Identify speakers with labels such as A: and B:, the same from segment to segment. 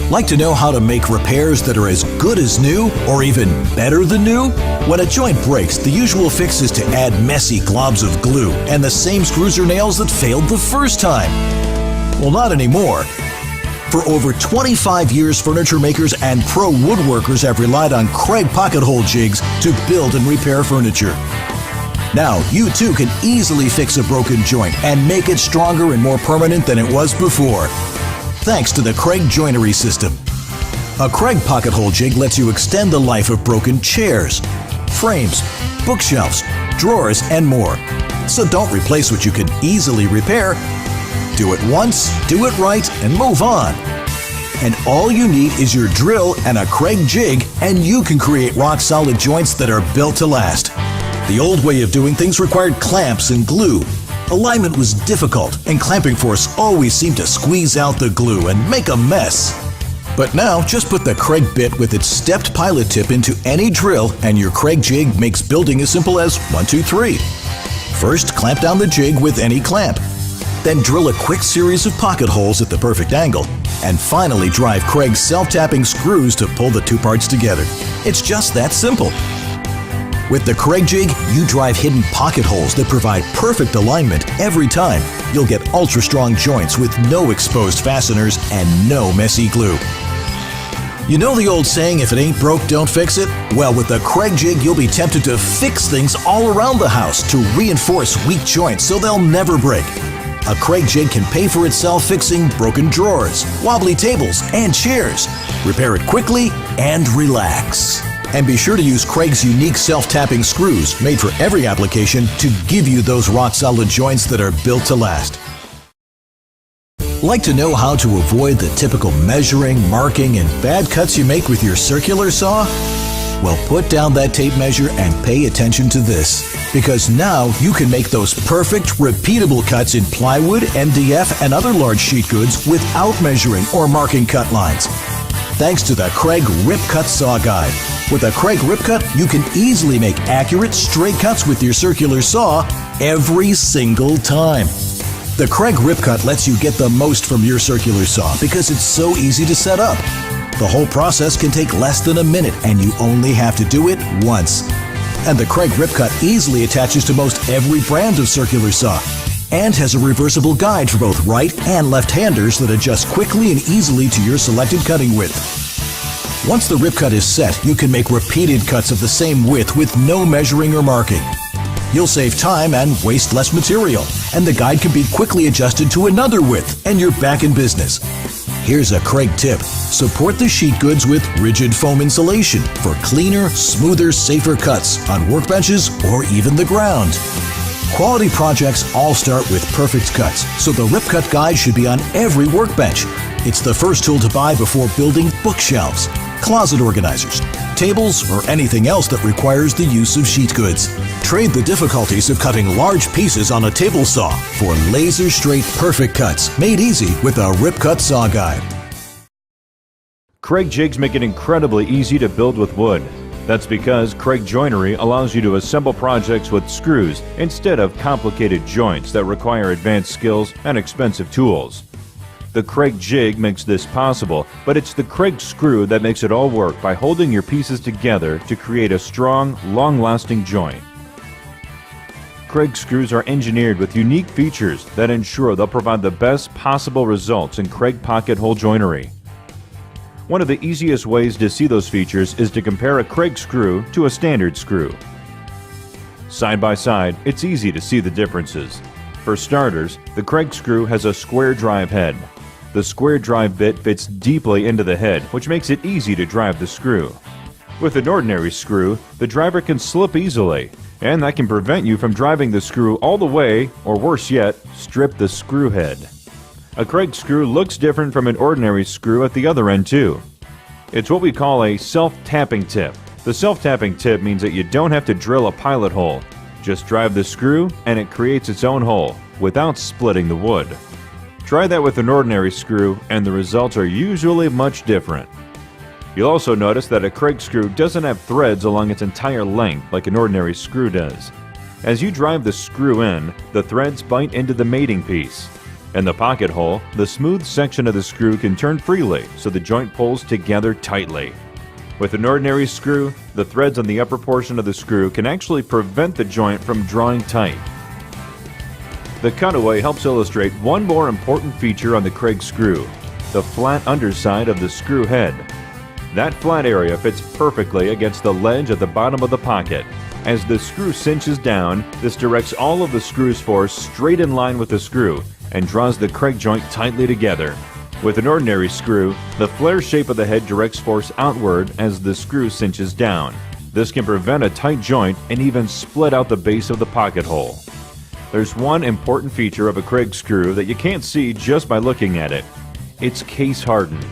A: Like to know how to make repairs that are as good as new or even better than new? When a joint breaks, the usual fix is to add messy globs of glue and the same screws or nails that failed the first time. Well, not anymore. For over 25 years, furniture makers and pro woodworkers have relied on Kreg pocket hole jigs to build and repair furniture. Now, you too can easily fix a broken joint and make it stronger and more permanent than it was before, thanks to the Kreg joinery system. A Kreg pocket hole jig lets you extend the life of broken chairs, frames, bookshelves, drawers, and more. So don't replace what you can easily repair. Do it once, do it right, and move on. And all you need is your drill and a Kreg jig, and you can create rock-solid joints that are built to last. The old way of doing things required clamps and glue. Alignment was difficult, and clamping force always seemed to squeeze out the glue and make a mess. But now, just put the Kreg bit with its stepped pilot tip into any drill, and your Kreg jig makes building as simple as 1, 2, 3. First, clamp down the jig with any clamp. Then drill a quick series of pocket holes at the perfect angle. And finally, drive Kreg's self-tapping screws to pull the two parts together. It's just that simple. With the Kreg jig, you drive hidden pocket holes that provide perfect alignment every time. You'll get ultra-strong joints with no exposed fasteners and no messy glue. You know the old saying, if it ain't broke, don't fix it? Well, with the Kreg jig, you'll be tempted to fix things all around the house to reinforce weak joints so they'll never break. A Kreg jig can pay for itself fixing broken drawers, wobbly tables, and chairs. Repair it quickly and relax. And be sure to use Kreg's unique self-tapping screws, made for every application, to give you those rock-solid joints that are built to last. Like to know how to avoid the typical measuring, marking, and bad cuts you make with your circular saw? Well, put down that tape measure and pay attention to this, because now you can make those perfect, repeatable cuts in plywood, MDF, and other large sheet goods without measuring or marking cut lines. Thanks to the Kreg Rip Cut Saw Guide. With a Kreg Rip Cut, you can easily make accurate, straight cuts with your circular saw every single time. The Kreg Rip Cut lets you get the most from your circular saw because it's so easy to set up. The whole process can take less than a minute, and you only have to do it once. And the Kreg Rip Cut easily attaches to most every brand of circular saw and has a reversible guide for both right and left-handers that adjusts quickly and easily to your selected cutting width. Once the rip cut is set, you can make repeated cuts of the same width with no measuring or marking. You'll save time and waste less material, and the guide can be quickly adjusted to another width, and you're back in business. Here's a Kreg tip. Support the sheet goods with rigid foam insulation for cleaner, smoother, safer cuts on workbenches or even the ground. Quality projects all start with perfect cuts, so the Rip Cut Guide should be on every workbench. It's the first tool to buy before building bookshelves, closet organizers, tables, or anything else that requires the use of sheet goods. Trade the difficulties of cutting large pieces on a table saw for laser-straight perfect cuts made easy with a Rip Cut Saw Guide.
B: Kreg jigs make it incredibly easy to build with wood. That's because Kreg Joinery allows you to assemble projects with screws instead of complicated joints that require advanced skills and expensive tools. The Kreg jig makes this possible, but it's the Kreg screw that makes it all work by holding your pieces together to create a strong, long-lasting joint. Kreg screws are engineered with unique features that ensure they'll provide the best possible results in Kreg pocket hole joinery. One of the easiest ways to see those features is to compare a Kreg screw to a standard screw. Side by side, it's easy to see the differences. For starters, the Kreg screw has a square drive head. The square drive bit fits deeply into the head, which makes it easy to drive the screw. With an ordinary screw, the driver can slip easily, and that can prevent you from driving the screw all the way, or worse yet, strip the screw head. A Kreg screw looks different from an ordinary screw at the other end too. It's what we call a self-tapping tip. The self-tapping tip means that you don't have to drill a pilot hole. Just drive the screw and it creates its own hole without splitting the wood. Try that with an ordinary screw and the results are usually much different. You'll also notice that a Kreg screw doesn't have threads along its entire length like an ordinary screw does. As you drive the screw in, the threads bite into the mating piece. In the pocket hole, the smooth section of the screw can turn freely so the joint pulls together tightly. With an ordinary screw, the threads on the upper portion of the screw can actually prevent the joint from drawing tight. The cutaway helps illustrate one more important feature on the Kreg screw, the flat underside of the screw head. That flat area fits perfectly against the ledge at the bottom of the pocket. As the screw cinches down, this directs all of the screw's force straight in line with the screw and draws the Kreg joint tightly together. With an ordinary screw, the flare shape of the head directs force outward as the screw cinches down. This can prevent a tight joint and even split out the base of the pocket hole. There's one important feature of a Kreg screw that you can't see just by looking at it. It's case hardened.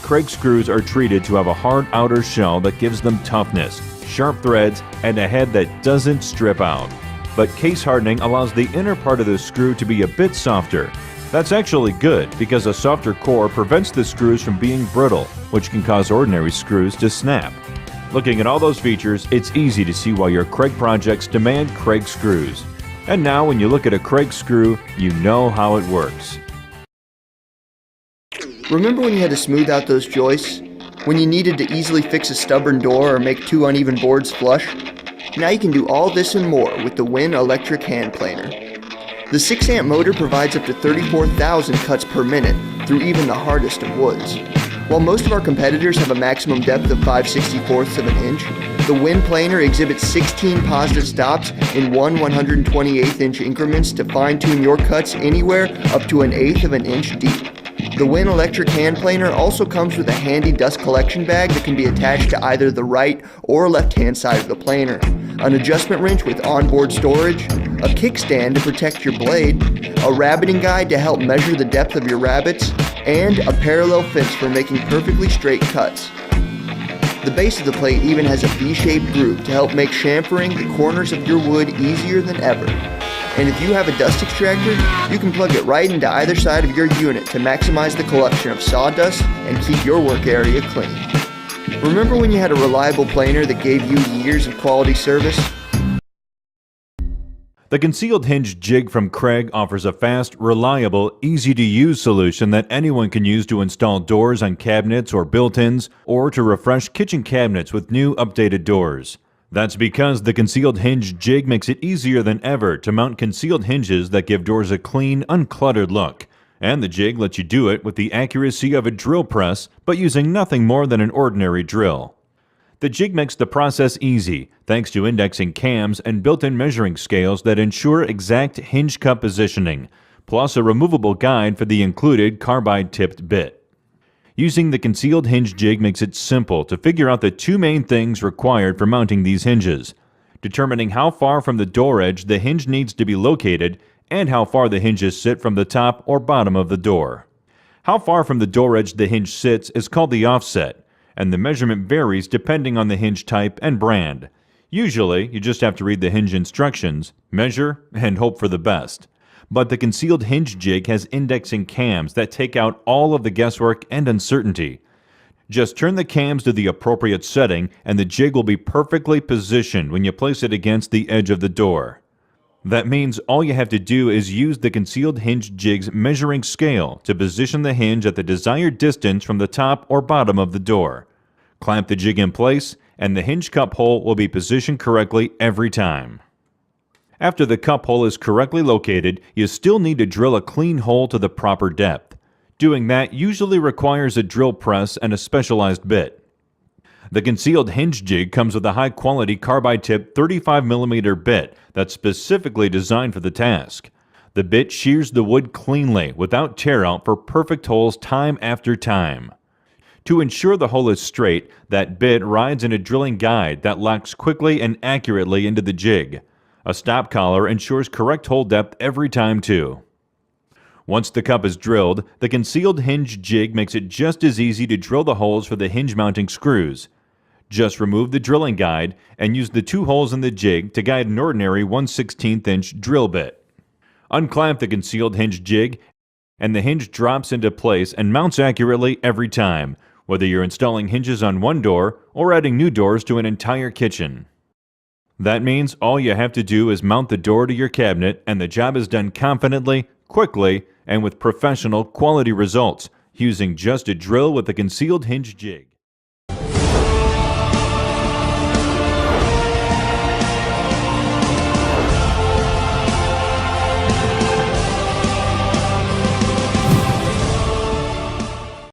B: Kreg screws are treated to have a hard outer shell that gives them toughness, sharp threads, and a head that doesn't strip out. But case hardening allows the inner part of the screw to be a bit softer. That's actually good because a softer core prevents the screws from being brittle, which can cause ordinary screws to snap. Looking at all those features, it's easy to see why your Kreg projects demand Kreg screws. And now when you look at a Kreg screw, you know how it works.
C: Remember when you had to smooth out those joists? When you needed to easily fix a stubborn door or make two uneven boards flush? Now you can do all this and more with the Win electric hand planer. The 6-amp motor provides up to 34,000 cuts per minute through even the hardest of woods. While most of our competitors have a maximum depth of 5/64ths of an inch, the Win planer exhibits 16 positive stops in 1/128th inch increments to fine-tune your cuts anywhere up to 1/8 of an inch deep. The Win electric hand planer also comes with a handy dust collection bag that can be attached to either the right or left-hand side of the planer, an adjustment wrench with onboard storage, a kickstand to protect your blade, a rabbiting guide to help measure the depth of your rabbets, and a parallel fence for making perfectly straight cuts. The base of the plate even has a V-shaped groove to help make chamfering the corners of your wood easier than ever. And if you have a dust extractor, you can plug it right into either side of your unit to maximize the collection of sawdust and keep your work area clean. Remember when you had a reliable planer that gave you years of quality service?
B: The concealed hinge jig from Kreg offers a fast, reliable, easy-to-use solution that anyone can use to install doors on cabinets or built-ins, or to refresh kitchen cabinets with new updated doors. That's because the concealed hinge jig makes it easier than ever to mount concealed hinges that give doors a clean, uncluttered look. And the jig lets you do it with the accuracy of a drill press, but using nothing more than an ordinary drill. The jig makes the process easy, thanks to indexing cams and built-in measuring scales that ensure exact hinge cup positioning, plus a removable guide for the included carbide-tipped bit. Using the concealed hinge jig makes it simple to figure out the two main things required for mounting these hinges: determining how far from the door edge the hinge needs to be located and how far the hinges sit from the top or bottom of the door. How far from the door edge the hinge sits is called the offset, and the measurement varies depending on the hinge type and brand. Usually, you just have to read the hinge instructions, measure, and hope for the best. But the concealed hinge jig has indexing cams that take out all of the guesswork and uncertainty. Just turn the cams to the appropriate setting and the jig will be perfectly positioned when you place it against the edge of the door. That means all you have to do is use the concealed hinge jig's measuring scale to position the hinge at the desired distance from the top or bottom of the door. Clamp the jig in place and the hinge cup hole will be positioned correctly every time. After the cup hole is correctly located, you still need to drill a clean hole to the proper depth. Doing that usually requires a drill press and a specialized bit. The concealed hinge jig comes with a high-quality carbide-tipped 35mm bit that's specifically designed for the task. The bit shears the wood cleanly without tear out for perfect holes time after time. To ensure the hole is straight, that bit rides in a drilling guide that locks quickly and accurately into the jig. A stop collar ensures correct hole depth every time too. Once the cup is drilled, the concealed hinge jig makes it just as easy to drill the holes for the hinge mounting screws. Just remove the drilling guide and use the two holes in the jig to guide an ordinary 1/16 inch drill bit. Unclamp the concealed hinge jig and the hinge drops into place and mounts accurately every time, whether you're installing hinges on one door or adding new doors to an entire kitchen. That means all you have to do is mount the door to your cabinet and the job is done confidently, quickly, and with professional quality results, using just a drill with a concealed hinge jig.